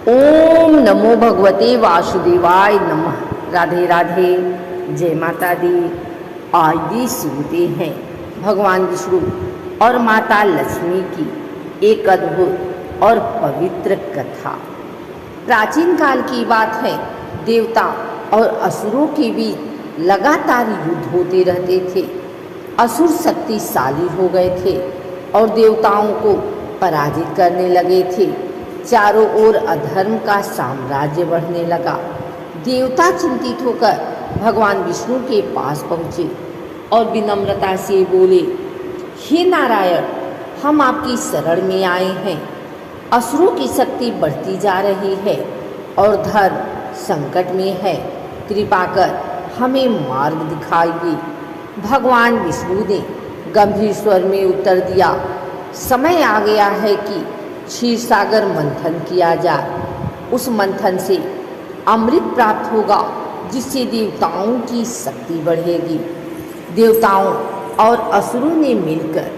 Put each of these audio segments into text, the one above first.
ओम नमो भगवते वासुदेवाय नमः। राधे राधे, जय माता दी। आदि सुनते हैं भगवान विष्णु और माता लक्ष्मी की एक अद्भुत और पवित्र कथा। प्राचीन काल की बात है। देवता और असुरों के बीच लगातार युद्ध होते रहते थे। असुर शक्तिशाली हो गए थे और देवताओं को पराजित करने लगे थे। चारों ओर अधर्म का साम्राज्य बढ़ने लगा। देवता चिंतित होकर भगवान विष्णु के पास पहुँचे और विनम्रता से बोले, हे नारायण, हम आपकी शरण में आए हैं। असुरों की शक्ति बढ़ती जा रही है और धर्म संकट में है। कृपा कर हमें मार्ग दिखाइए। भगवान विष्णु ने गंभीर स्वर में उत्तर दिया, समय आ गया है कि क्षीर सागर मंथन किया जाए। उस मंथन से अमृत प्राप्त होगा, जिससे देवताओं की शक्ति बढ़ेगी। देवताओं और असुरों ने मिलकर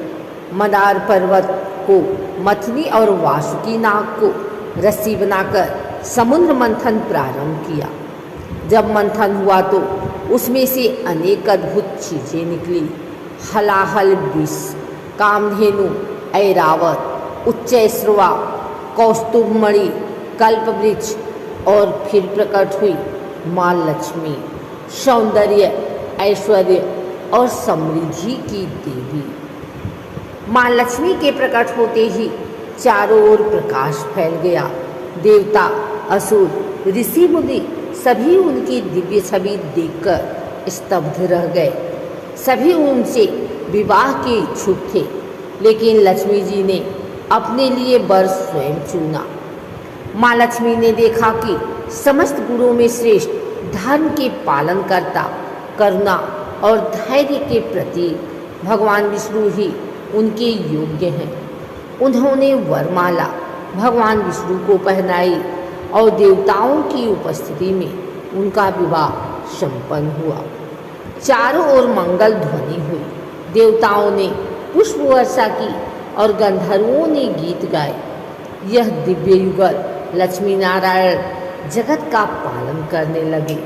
मंदार पर्वत को मथनी और वासुकी नाग को रस्सी बनाकर समुद्र मंथन प्रारंभ किया। जब मंथन हुआ तो उसमें से अनेक अद्भुत चीज़ें निकली। हलाहल विष, कामधेनु, ऐरावत, उच्चैश्रवा, कौस्तुभमणि, कल्पवृक्ष और फिर प्रकट हुई माँ लक्ष्मी, सौंदर्य, ऐश्वर्य और समृद्धि की देवी। माँ लक्ष्मी के प्रकट होते ही चारों ओर प्रकाश फैल गया। देवता, असुर, ऋषि मुनि सभी उनकी दिव्य छवि देखकर स्तब्ध रह गए। सभी उनसे विवाह के इच्छुक थे, लेकिन लक्ष्मी जी ने अपने लिए वर स्वयं चुना। माँ लक्ष्मी ने देखा कि समस्त गुणों में श्रेष्ठ, धर्म के पालन करता, करुणा और धैर्य के प्रतीक भगवान विष्णु ही उनके योग्य हैं। उन्होंने वरमाला भगवान विष्णु को पहनाई और देवताओं की उपस्थिति में उनका विवाह संपन्न हुआ। चारों ओर मंगल ध्वनि हुई। देवताओं ने पुष्प वर्षा की और गंधर्वों ने गीत गाए। यह दिव्य युगल लक्ष्मी नारायण जगत का पालन करने लगे।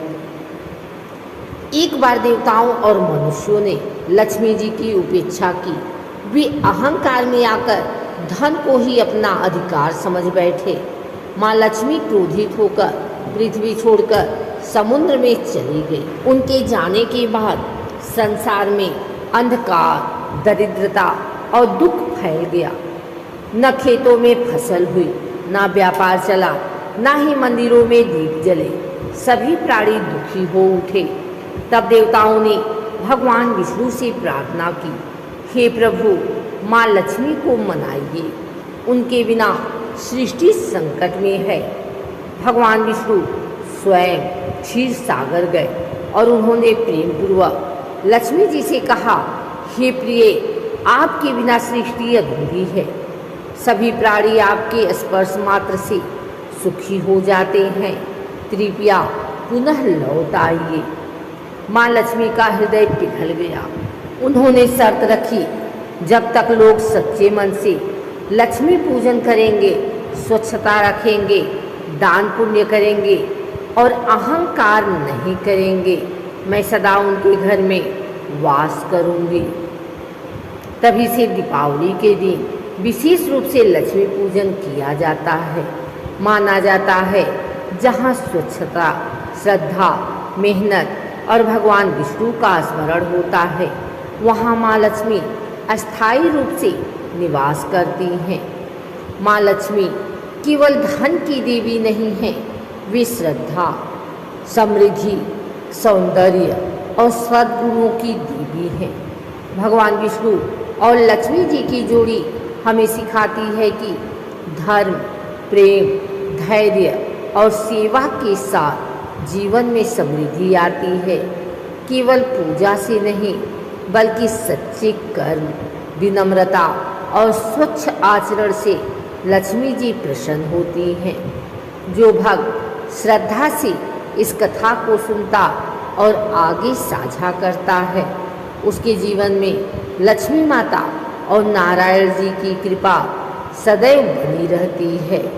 एक बार देवताओं और मनुष्यों ने लक्ष्मी जी की उपेक्षा की। वे अहंकार में आकर धन को ही अपना अधिकार समझ बैठे। माँ लक्ष्मी क्रोधित होकर पृथ्वी छोड़कर समुद्र में चली गई। उनके जाने के बाद संसार में अंधकार, दरिद्रता और दुख फैल गया। न खेतों में फसल हुई, न व्यापार चला, न ही मंदिरों में दीप जले। सभी प्राणी दुखी हो उठे। तब देवताओं ने भगवान विष्णु से प्रार्थना की, हे प्रभु, माँ लक्ष्मी को मनाइए। उनके बिना सृष्टि संकट में है। भगवान विष्णु स्वयं क्षीर सागर गए और उन्होंने प्रेम पूर्वक लक्ष्मी जी से कहा, हे प्रिय, आपके बिना सृष्टि अधूरी है। सभी प्राणी आपके स्पर्श मात्र से सुखी हो जाते हैं। कृपया पुनः लौट आइए। माँ लक्ष्मी का हृदय पिघल गया। उन्होंने शर्त रखी, जब तक लोग सच्चे मन से लक्ष्मी पूजन करेंगे, स्वच्छता रखेंगे, दान पुण्य करेंगे और अहंकार नहीं करेंगे, मैं सदा उनके घर में वास करूंगी। तभी से दीपावली के दिन विशेष रूप से लक्ष्मी पूजन किया जाता है। माना जाता है, जहाँ स्वच्छता, श्रद्धा, मेहनत और भगवान विष्णु का स्मरण होता है, वहाँ माँ लक्ष्मी अस्थायी रूप से निवास करती हैं। माँ लक्ष्मी केवल धन की देवी नहीं है, वे श्रद्धा, समृद्धि, सौंदर्य और सद्गुणों की देवी हैं। भगवान विष्णु और लक्ष्मी जी की जोड़ी हमें सिखाती है कि धर्म, प्रेम, धैर्य और सेवा के साथ जीवन में समृद्धि आती है। केवल पूजा से नहीं, बल्कि सच्चे कर्म, विनम्रता और स्वच्छ आचरण से लक्ष्मी जी प्रसन्न होती हैं। जो भक्त श्रद्धा से इस कथा को सुनता और आगे साझा करता है, उसके जीवन में लक्ष्मी माता और नारायण जी की कृपा सदैव बनी रहती है।